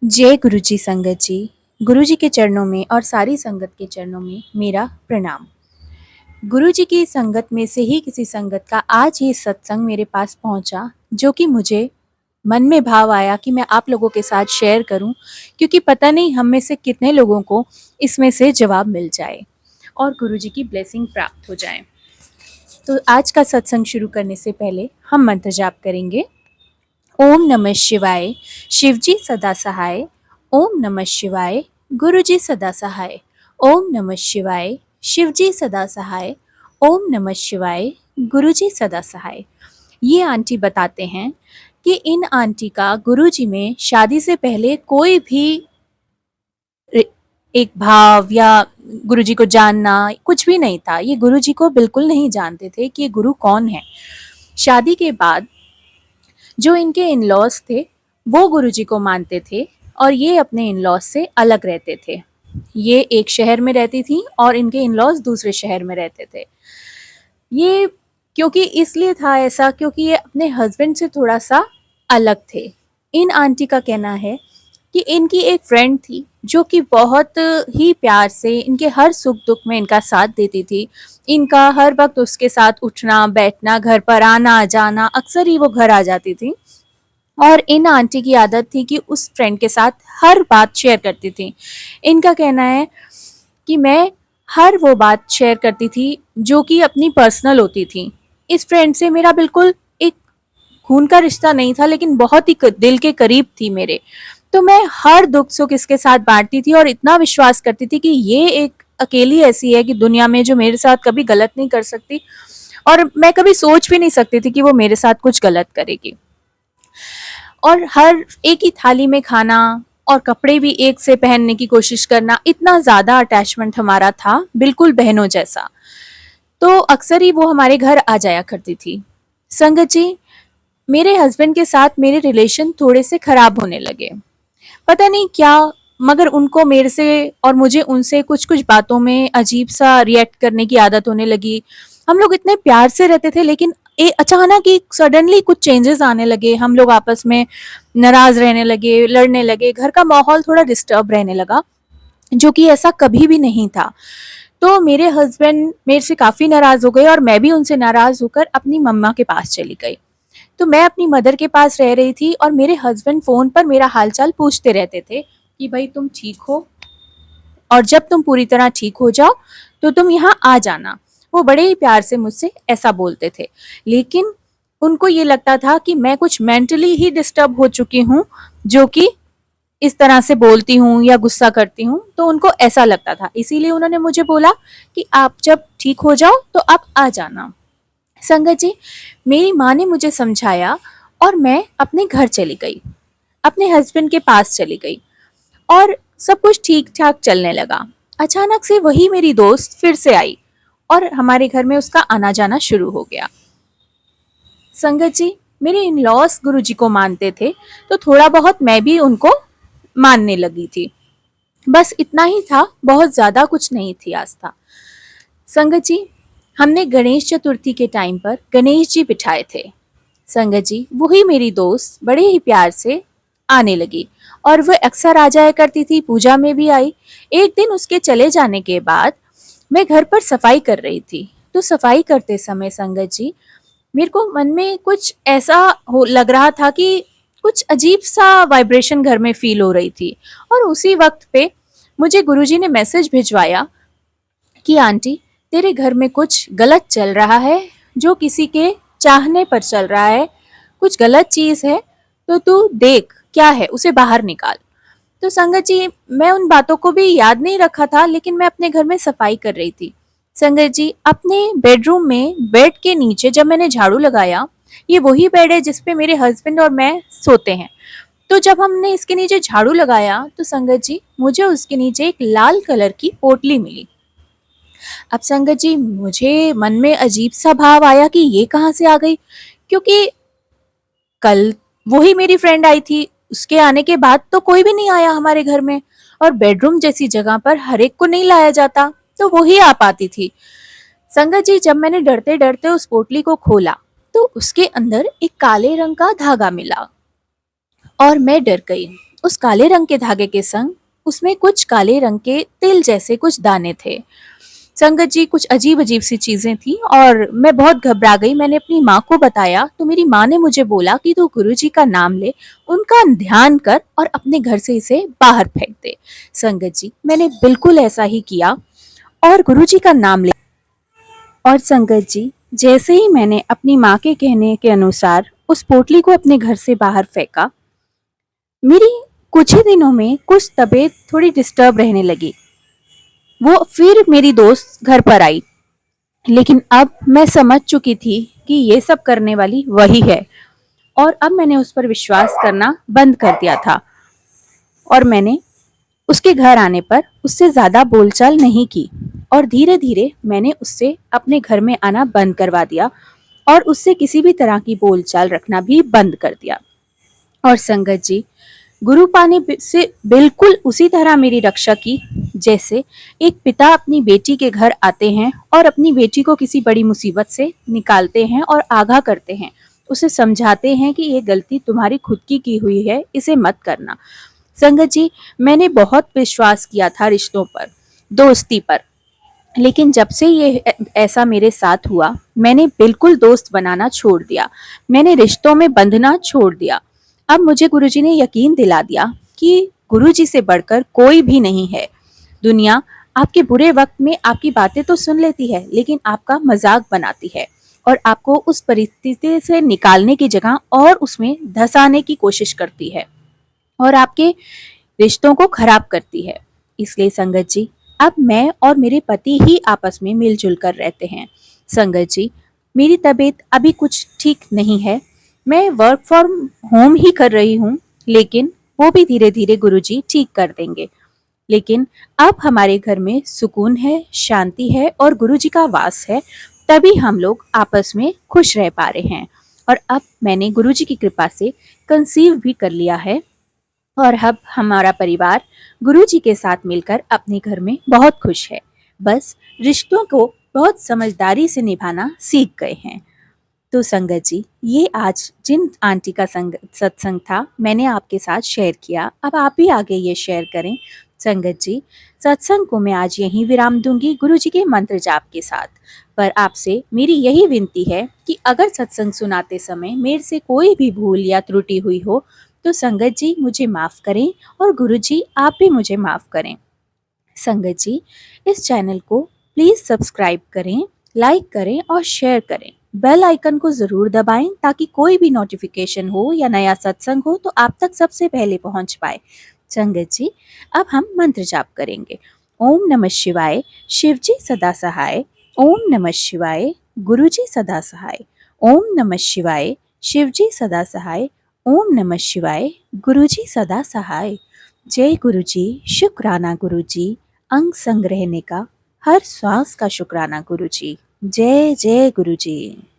जय गुरु जी संगत जी। गुरु जी के चरणों में और सारी संगत के चरणों में मेरा प्रणाम। गुरु जी की संगत में से ही किसी संगत का आज ये सत्संग मेरे पास पहुंचा, जो कि मुझे मन में भाव आया कि मैं आप लोगों के साथ शेयर करूं, क्योंकि पता नहीं हम में से कितने लोगों को इसमें से जवाब मिल जाए और गुरु जी की ब्लेसिंग प्राप्त हो जाए। तो आज का सत्संग शुरू करने से पहले हम मंत्र जाप करेंगे। ओम नमः शिवाय, शिवजी सदा सहाय। ओम नमः शिवाय, गुरुजी सदा सहाय। ओम नमः शिवाय, शिवजी सदा सहाय। ओम नमः शिवाय, गुरुजी सदा सहाय। ये आंटी बताते हैं कि इन आंटी का गुरुजी में शादी से पहले कोई भी एक भाव या गुरुजी को जानना कुछ भी नहीं था। ये गुरुजी को बिल्कुल नहीं जानते थे कि ये गुरु कौन है। शादी के बाद जो इनके इन लॉज थे वो गुरुजी को मानते थे और ये अपने इन लॉज से अलग रहते थे। ये एक शहर में रहती थी और इनके इन लॉज दूसरे शहर में रहते थे। ये क्योंकि इसलिए था ऐसा क्योंकि ये अपने हस्बैंड से थोड़ा सा अलग थे। इन आंटी का कहना है कि इनकी एक फ्रेंड थी जो कि बहुत ही प्यार से इनके हर सुख दुख में इनका साथ देती थी। इनका हर वक्त उसके साथ उठना बैठना, घर पर आना जाना, अक्सर ही वो घर आ जाती थी। और इन आंटी की आदत थी कि उस फ्रेंड के साथ हर बात शेयर करती थी। इनका कहना है कि मैं हर वो बात शेयर करती थी जो कि अपनी पर्सनल होती थी। इस फ्रेंड से मेरा बिल्कुल एक खून का रिश्ता नहीं था, लेकिन बहुत ही दिल के करीब थी मेरे। तो मैं हर दुख सुख इसके साथ बांटती थी और इतना विश्वास करती थी कि ये एक अकेली ऐसी है कि दुनिया में जो मेरे साथ कभी गलत नहीं कर सकती, और मैं कभी सोच भी नहीं सकती थी कि वो मेरे साथ कुछ गलत करेगी। और हर एक ही थाली में खाना और कपड़े भी एक से पहनने की कोशिश करना, इतना ज़्यादा अटैचमेंट हमारा था, बिल्कुल बहनों जैसा। तो अक्सर ही वो हमारे घर आ जाया करती थी। संगत जी, मेरे हस्बैंड के साथ मेरे रिलेशन थोड़े से खराब होने लगे। पता नहीं क्या, मगर उनको मेरे से और मुझे उनसे कुछ कुछ बातों में अजीब सा रिएक्ट करने की आदत होने लगी। हम लोग इतने प्यार से रहते थे, लेकिन अचानक ही सडनली कुछ चेंजेस आने लगे। हम लोग आपस में नाराज रहने लगे, लड़ने लगे, घर का माहौल थोड़ा डिस्टर्ब रहने लगा, जो कि ऐसा कभी भी नहीं था। तो मेरे हस्बैंड मेरे से काफ़ी नाराज़ हो गए और मैं भी उनसे नाराज़ होकर अपनी मम्मा के पास चली गई। तो मैं अपनी मदर के पास रह रही थी और मेरे हस्बैंड फ़ोन पर मेरा हालचाल पूछते रहते थे कि भाई तुम ठीक हो, और जब तुम पूरी तरह ठीक हो जाओ तो तुम यहाँ आ जाना। वो बड़े ही प्यार से मुझसे ऐसा बोलते थे, लेकिन उनको ये लगता था कि मैं कुछ मेंटली ही डिस्टर्ब हो चुकी हूँ, जो कि इस तरह से बोलती हूँ या गुस्सा करती हूँ। तो उनको ऐसा लगता था, इसीलिए उन्होंने मुझे बोला कि आप जब ठीक हो जाओ तो आप आ जाना। संगत जी, मेरी माँ ने मुझे समझाया और मैं अपने घर चली गई, अपने हस्बैंड के पास चली गई और सब कुछ ठीक ठाक चलने लगा। अचानक से वही मेरी दोस्त फिर से आई और हमारे घर में उसका आना जाना शुरू हो गया। संगत जी, मेरे इन लॉस गुरु जी को मानते थे, तो थोड़ा बहुत मैं भी उनको मानने लगी थी। बस इतना ही था, बहुत ज्यादा कुछ नहीं थी आस्था। संगत जी, हमने गणेश चतुर्थी के टाइम पर गणेश जी बिठाए थे। संगत जी, वही मेरी दोस्त बड़े ही प्यार से आने लगी और वह अक्सर आ जाया करती थी, पूजा में भी आई। एक दिन उसके चले जाने के बाद मैं घर पर सफाई कर रही थी। तो सफाई करते समय संगत जी, मेरे को मन में कुछ ऐसा हो लग रहा था कि कुछ अजीब सा वाइब्रेशन घर में फील हो रही थी। और उसी वक्त पे मुझे गुरुजी ने मैसेज भिजवाया कि आंटी, तेरे घर में कुछ गलत चल रहा है, जो किसी के चाहने पर चल रहा है, कुछ गलत चीज है, तो तू देख क्या है, उसे बाहर निकाल। तो संगत जी, मैं उन बातों को भी याद नहीं रखा था, लेकिन मैं अपने घर में सफाई कर रही थी। संगत जी, अपने बेडरूम में बेड के नीचे जब मैंने झाड़ू लगाया, ये वही बेड है जिसपे मेरे हस्बैंड और मैं सोते हैं। तो जब हमने इसके नीचे झाड़ू लगाया तो संगत जी, मुझे उसके नीचे एक लाल कलर की पोटली मिली। अब संगत जी, मुझे मन में अजीब सा भाव आया कि ये कहाँ से आ गई, क्योंकि कल वही मेरी फ्रेंड आई थी, उसके आने के बाद तो कोई भी नहीं आया हमारे घर में, और बेडरूम जैसी जगह पर हर एक को नहीं लाया जाता, तो वही आ पाती थी। संगत जी, जब मैंने डरते डरते उस पोटली को खोला तो उसके अंदर एक काले रंग का धागा मिला और मैं डर गई। उस काले रंग के धागे के संग उसमें कुछ काले रंग के तिल जैसे कुछ दाने थे। संगत जी, कुछ अजीब अजीब सी चीजें थी और मैं बहुत घबरा गई। मैंने अपनी माँ को बताया तो मेरी माँ ने मुझे बोला कि तू गुरुजी का नाम ले, उनका ध्यान कर और अपने घर से इसे बाहर फेंक दे। संगत जी, मैंने बिल्कुल ऐसा ही किया और गुरुजी का नाम ले। और संगत जी, जैसे ही मैंने अपनी माँ के कहने के अनुसार उस पोटली को अपने घर से बाहर फेंका, मेरी कुछ ही दिनों में कुछ तबीयत थोड़ी डिस्टर्ब रहने लगी। वो फिर मेरी दोस्त घर पर आई, लेकिन अब मैं समझ चुकी थी कि ये सब करने वाली वही है और अब मैंने उस पर विश्वास करना बंद कर दिया था और मैंने उसके घर आने पर उससे ज्यादा बोलचाल नहीं की और धीरे धीरे मैंने उससे अपने घर में आना बंद करवा दिया और उससे किसी भी तरह की बोलचाल रखना भी बंद कर दिया। और संगत जी, गुरुपा ने से बिल्कुल उसी तरह मेरी रक्षा की जैसे एक पिता अपनी बेटी के घर आते हैं और अपनी बेटी को किसी बड़ी मुसीबत से निकालते हैं और आगाह करते हैं, उसे समझाते हैं कि ये गलती तुम्हारी खुद की हुई है, इसे मत करना। संगत जी, मैंने बहुत विश्वास किया था रिश्तों पर, दोस्ती पर, लेकिन जब से ये ऐसा मेरे साथ हुआ, मैंने बिल्कुल दोस्त बनाना छोड़ दिया। मैंने रिश्तों में बंधना छोड़ दिया। अब मुझे गुरुजी ने यकीन दिला दिया कि गुरुजी से बढ़कर कोई भी नहीं है। दुनिया आपके बुरे वक्त में आपकी बातें तो सुन लेती है, लेकिन आपका मजाक बनाती है और आपको उस परिस्थिति से निकालने की जगह और उसमें धंसाने की कोशिश करती है और आपके रिश्तों को खराब करती है। इसलिए संगत जी, अब मैं और मेरे पति ही आपस में मिलजुल कर रहते हैं। संगत जी, मेरी तबीयत अभी कुछ ठीक नहीं है, मैं वर्क फ्रॉम होम ही कर रही हूँ, लेकिन वो भी धीरे धीरे गुरुजी ठीक कर देंगे। लेकिन अब हमारे घर में सुकून है, शांति है और गुरुजी का वास है, तभी हम लोग आपस में खुश रह पा रहे हैं। और अब मैंने गुरुजी की कृपा से कंसीव भी कर लिया है और अब हमारा परिवार गुरुजी के साथ मिलकर अपने घर में बहुत खुश है। बस रिश्तों को बहुत समझदारी से निभाना सीख गए हैं। तो संगत जी, ये आज जिन आंटी का सत्संग था, मैंने आपके साथ शेयर किया। अब आप भी आगे ये शेयर करें। संगत जी, सत्संग को मैं आज यहीं विराम दूंगी गुरुजी के मंत्र जाप के साथ। पर आपसे मेरी यही विनती है कि अगर सत्संग सुनाते समय मेरे से कोई भी भूल या त्रुटि हुई हो तो संगत जी मुझे माफ करें और गुरुजी आप भी मुझे माफ करें। संगत जी, इस चैनल को प्लीज सब्सक्राइब करें, लाइक करें और शेयर करें। बेल आइकन को जरूर दबाएं ताकि कोई भी नोटिफिकेशन हो या नया सत्संग हो तो आप तक सबसे पहले पहुंच पाए। संगत जी, अब हम मंत्र जाप करेंगे। ओम नमः शिवाय, शिवजी सदा सहाय। ओम नमः शिवाय, गुरुजी सदा सहाय। ओम नमः शिवाय, शिवजी सदा सहाय। ओम नमः शिवाय, गुरुजी सदा सहाय। जय गुरुजी, शुक्राना गुरुजी, अंग संग रहने का, हर श्वास का शुक्राना गुरुजी। जय जय गुरुजी।